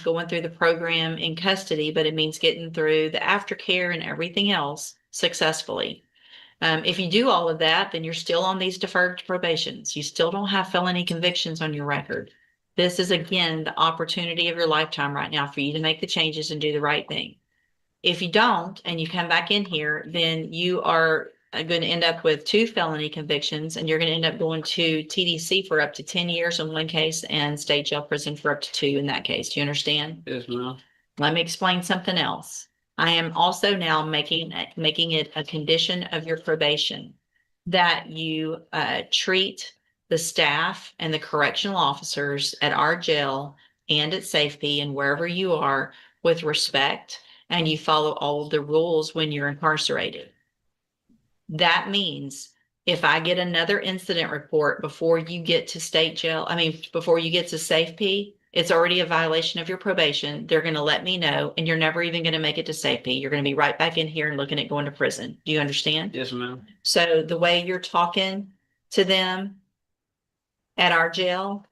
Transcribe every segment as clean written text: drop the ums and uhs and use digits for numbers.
going through the program in custody, but it means getting through the aftercare and everything else successfully. If you do all of that, then you're still on these deferred probations. You still don't have felony convictions on your record. This is, again, the opportunity of your lifetime right now for you to make the changes and do the right thing. If you don't, and you come back in here, then you are going to end up with 2 felony convictions, and you're going to end up going to TDC for up to 10 years in one case and state jail prison for up to 2 in that case. Do you understand? Yes, ma'am. Let me explain something else. I am also now making it a condition of your probation that you treat the staff and the correctional officers at our jail and at Safety and wherever you are with respect, and you follow all of the rules when you're incarcerated. That means if I get another incident report before you get to state jail, before you get to Safety, it's already a violation of your probation. They're going to let me know, and you're never even going to make it to Safety. You're going to be right back in here and looking at going to prison. Do you understand? Yes, ma'am. So the way you're talking to them at our jail,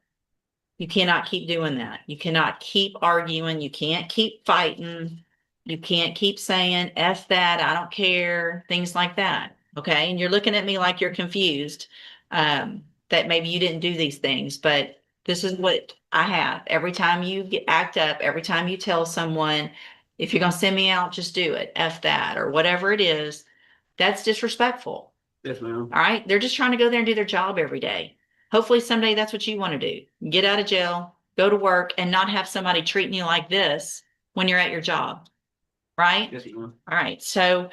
you cannot keep doing that. You cannot keep arguing. You can't keep fighting. You can't keep saying, F that, I don't care, things like that. Okay. And you're looking at me like you're confused, that maybe you didn't do these things, but this is what I have. Every time you act up, every time you tell someone, if you're going to send me out, just do it, F that, or whatever it is, that's disrespectful. Yes, ma'am. All right. They're just trying to go there and do their job every day. Hopefully someday that's what you want to do. Get out of jail, go to work, and not have somebody treating you like this when you're at your job. Right? Yes, ma'am. All right. So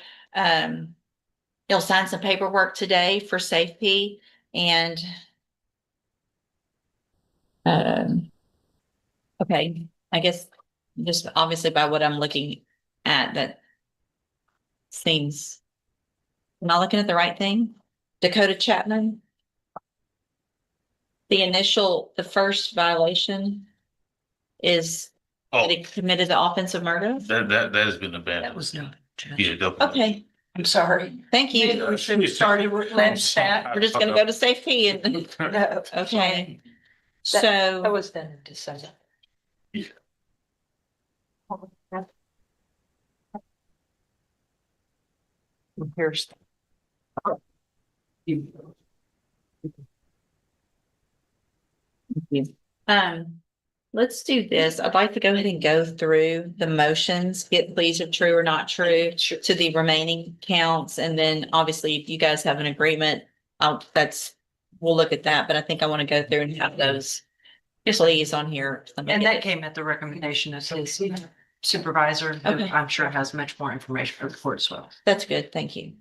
you'll sign some paperwork today for Safety, and okay, I guess just obviously by what I'm looking at, that seems, am I looking at the right thing? Dakota Chapman? The first violation is that he committed the offense of murder? That has been abandoned. That was not. Yeah, Okay, I'm sorry. thank Maybe you. we should have started with that. We're just gonna go to Safety and, No. okay. That So, was done in December. Here's. let's do this. I'd like to go ahead and go through the motions, get pleas of true or not true to the remaining counts. And then obviously if you guys have an agreement, we'll look at that, but I think I want to go through and have those pleas on here. And that came at the recommendation of his supervisor, who Okay. I'm sure has much more information for the court as well. That's good. Thank you.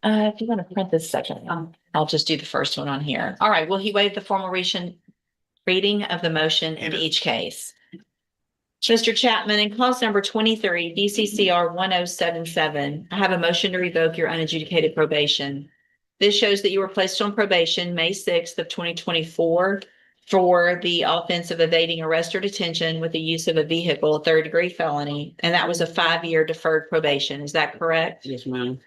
If you want to print this section, I'll just do the first one on here. All right. Will he waive the formal reading of the motion in each case? Mr. Chapman, in clause number 23, DCCR 1077, I have a motion to revoke your unadjudicated probation. This shows that you were placed on probation May 6th of 2024 for the offense of evading arrest or detention with the use of a vehicle, a 3rd-degree felony, and that was a 5-year deferred probation. Is that correct? Yes, ma'am.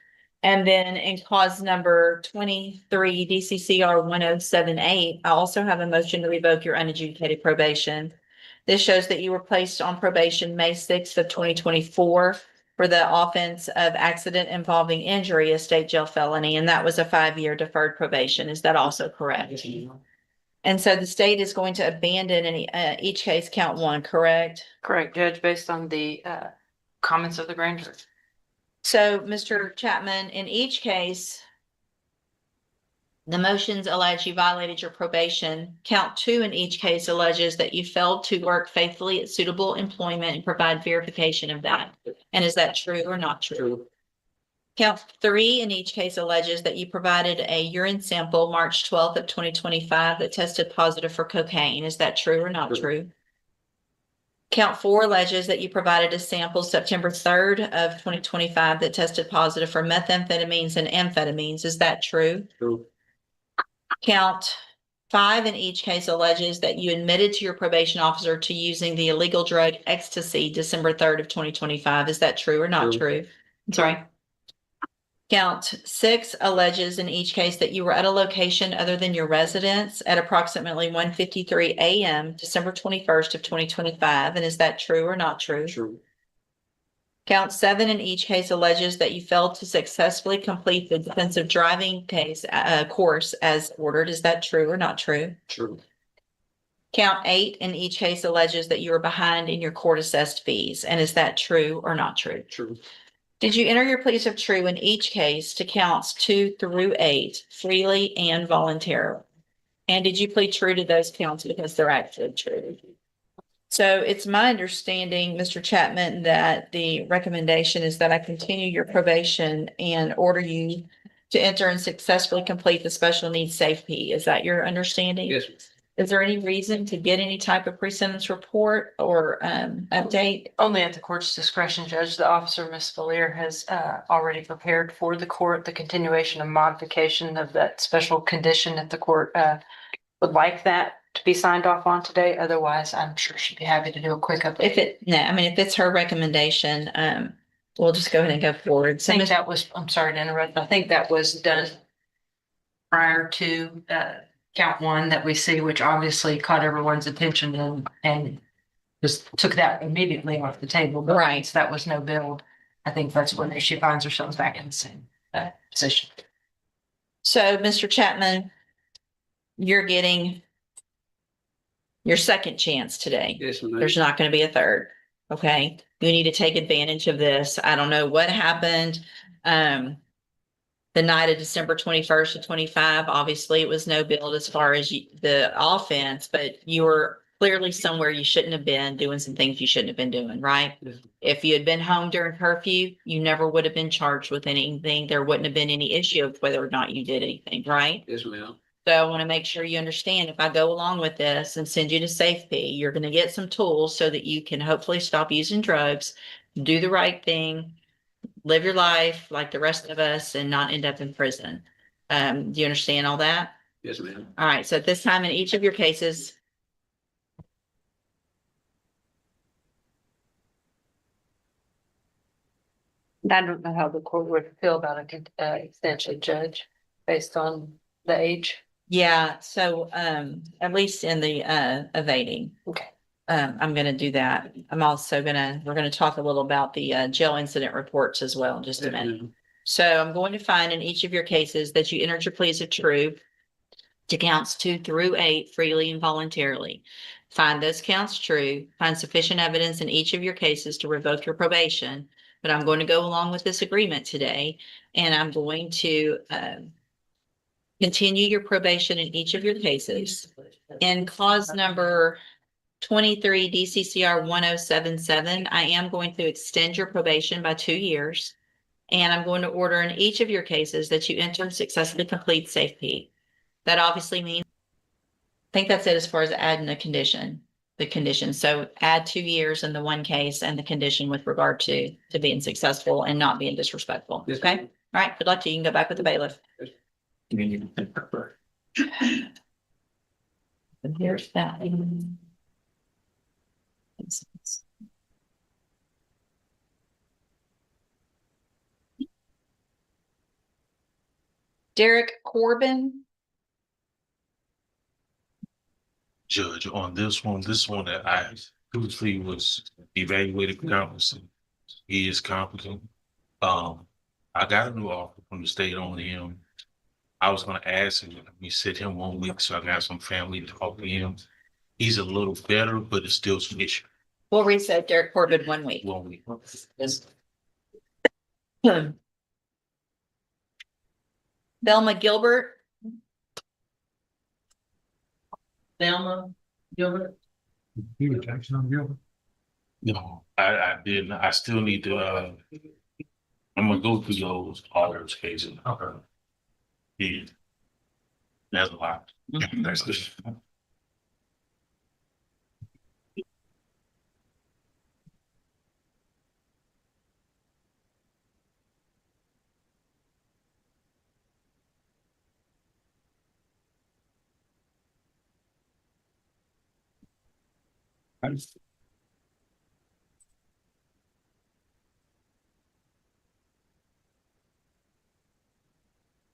And then in clause number 23, DCCR 1078, I also have a motion to revoke your unadjudicated probation. This shows that you were placed on probation May 6th of 2024 for the offense of accident involving injury, a state jail felony, and that was a 5-year deferred probation. Is that also correct? Yes, ma'am. And so the state is going to abandon each case count 1, correct? Correct, Judge, based on the comments of the grand jury. So, Mr. Chapman, in each case, the motions allege you violated your probation. Count 2 in each case alleges that you failed to work faithfully at suitable employment and provide verification of that. And is that true or not true? True. Count 3 in each case alleges that you provided a urine sample March 12th of 2025 that tested positive for cocaine. Is that true or not true? Count 4 alleges that you provided a sample September 3rd of 2025 that tested positive for methamphetamines and amphetamines. Is that true? True. Count 5 in each case alleges that you admitted to your probation officer to using the illegal drug ecstasy December 3rd of 2025. Is that true or not True. true? I'm sorry. Count 6 alleges in each case that you were at a location other than your residence at approximately 1:53 a.m. December 21st of 2025. And is that true or not true? True. Count 7 in each case alleges that you failed to successfully complete the defensive driving course as ordered. Is that true or not true? True. Count 8 in each case alleges that you are behind in your court assessed fees. And is that true or not true? True. Did you enter your pleas of true in each case to counts 2 through 8 freely and voluntarily? And did you plead true to those counts because they're actually true? So it's my understanding, Mr. Chapman, that the recommendation is that I continue your probation and order you to enter and successfully complete the special needs safe P. Is that your understanding? Yes. Is there any reason to get any type of pre-sentence report or update? Only at the court's discretion, Judge. The officer, Ms. Valier, has already prepared for the court the continuation and modification of that special condition that the court would like that to be signed off on today. Otherwise, I'm sure she'd be happy to do a quick update. If it's her recommendation, we'll just go ahead and go forward. I So, think that was, I'm sorry to interrupt, I think that was done prior to count 1 that we see, which obviously caught everyone's attention and just took that immediately off the table. But Right. once that was no build, I think that's when she finds herself back in the same position. So, Mr. Chapman, you're getting your second chance today. Yes, ma'am. There's not going to be a third. Okay. You need to take advantage of this. I don't know what happened. The night of December 21st to 25, obviously it was no build as far as the offense, but you were clearly somewhere you shouldn't have been doing some things you shouldn't have been doing, right? Yes. If you had been home during curfew, you never would have been charged with anything. There wouldn't have been any issue of whether or not you did anything, right? Yes, ma'am. So I want to make sure you understand if I go along with this and send you to safety, you're going to get some tools so that you can hopefully stop using drugs, do the right thing, live your life like the rest of us and not end up in prison. Do you understand all that? Yes, ma'am. All right. So at this time in each of your cases, I don't know how the court would feel about a extension, Judge, based on the age. yeah. So at least in the evading, Okay. I'm going to do that. We're going to talk a little about the jail incident reports as well in just a Yes, minute. ma'am. So I'm going to find in each of your cases that you entered your pleas of true to counts 2 through 8 freely and voluntarily. Find those counts true, find sufficient evidence in each of your cases to revoke your probation. But I'm going to go along with this agreement today, and I'm going to continue your probation in each of your cases. In clause number 23 DCCR 1077, I am going to extend your probation by 2 years. And I'm going to order in each of your cases that you enter and successfully complete safe P. That obviously means, I think that's it as far as adding the condition. So add 2 years in the one case and the condition with regard to being successful and not being disrespectful. Yes, Okay? ma'am. All right, good luck to you. You can go back with the bailiff. And here's that. Derek Corbin. Judge, on this one that I previously was evaluated for competency. He is competent. I got a new offer from the state on him. I was gonna ask him, let me sit him 1 week, so I got some family to talk to him. He's a little better, but it's still some issue. We'll reset Derek Corbin 1 week. 1 week. Velma Gilbert. No, I didn't. I still need to, I'm gonna go through all those cases. Okay. Yeah. That's a lot. That's good.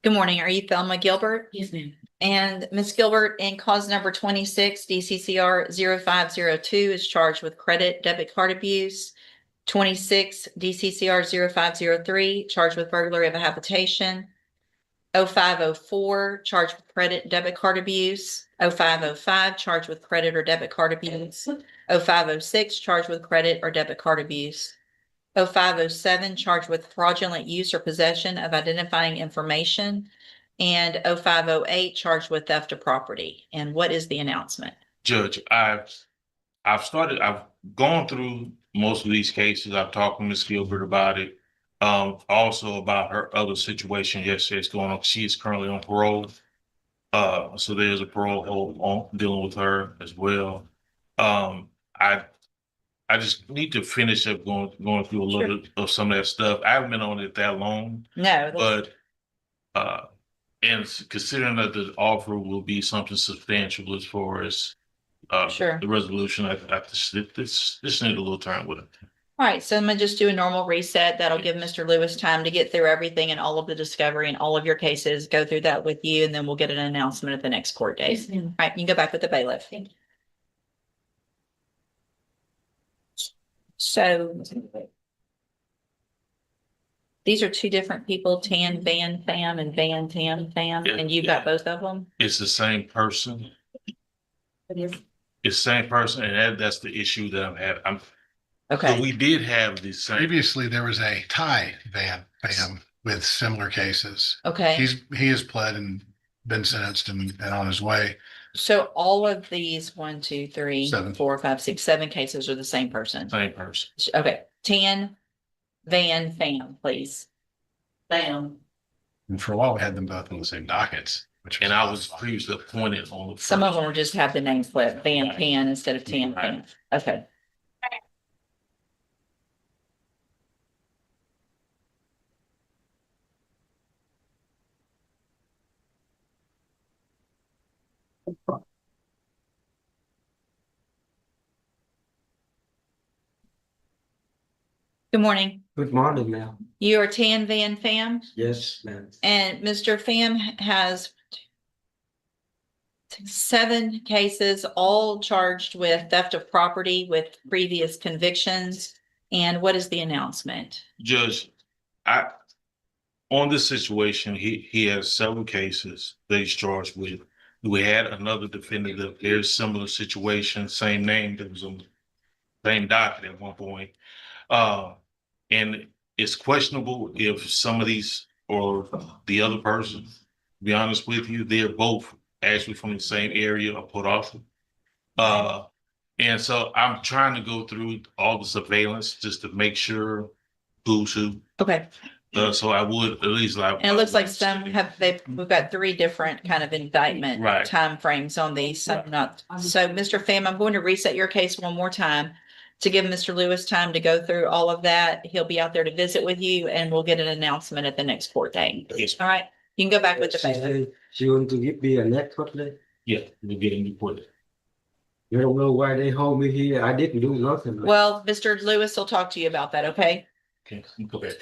Good morning. Are you Thelma Gilbert? Yes, ma'am. And Ms. Gilbert, in cause number 26, DCCR 0502 is charged with credit debit card abuse. 26, DCCR 0503 charged with burglary of a habitation. 0504 charged with credit debit card abuse. 0505 charged with credit or debit card abuse. 0506 charged with credit or debit card abuse. 0507 charged with fraudulent use or possession of identifying information. And 0508 charged with theft of property. And what is the announcement? Judge, I've gone through most of these cases. I've talked to Ms. Gilbert about it. Also about her other situation yesterday. It's going on. She is currently on parole. So there's a parole hold on dealing with her as well. I just need to finish up going through a little of some of that stuff. I haven't been on it that long, No, but and considering that the offer will be something substantial as far as Sure. the resolution, I just need a little time with it. all right, so I'm gonna just do a normal reset. That'll give Mr. Lewis time to get through everything and all of the discovery and all of your cases, go through that with you, and then we'll get an announcement at the next court date. Yes, ma'am. All right, you can go back with the bailiff. Thank you. So these are two different people, Tan Van Pham and Van Tam Pham, Yeah, and you got both of them? It's the same person. It's the same person, and that's the issue that I'm having. So Okay, we did have the same. Previously, there was a Thai Van Pham with similar cases. okay. He has pled and been sentenced and on his way. So all of these, 1, 2, 3, Seven. 4, 5, 6, 7 cases are the same person? Same person. Okay, Tan Van Pham, please. Pham. And for a while, we had them both on the same dockets, which And I was previously appointed on the. Some of first. them will just have the name flip, Van Pan instead of Tan Pan. Okay. Good morning. Good morning, ma'am. You are Tan Van Pham, Yes, ma'am. and Mr. Pham has 7 cases, all charged with theft of property with previous convictions. And what is the announcement? Judge, on this situation, he has several cases that he's charged with. We had another defendant that very similar situation, same name, that was on the same docket at one point. And it's questionable if some of these or the other person, to be honest with you, they're both actually from the same area of Port Arthur. And so I'm trying to go through all the surveillance just to make sure who's who. Okay, So I would at least like. and it looks like we've got 3 different kind of indictment Right. timeframes on these, so not. So Mr. Pham, I'm going to reset your case one more time to give Mr. Lewis time to go through all of that. He'll be out there to visit with you, and we'll get an announcement at the next court date. Yes. All right, you can go back with the She bailiff. said she want to give me a network there. Yeah, we're getting reported. You don't know why they hold me here. I didn't do nothing. Well, Mr. Lewis will talk to you about that, okay? Okay, go back.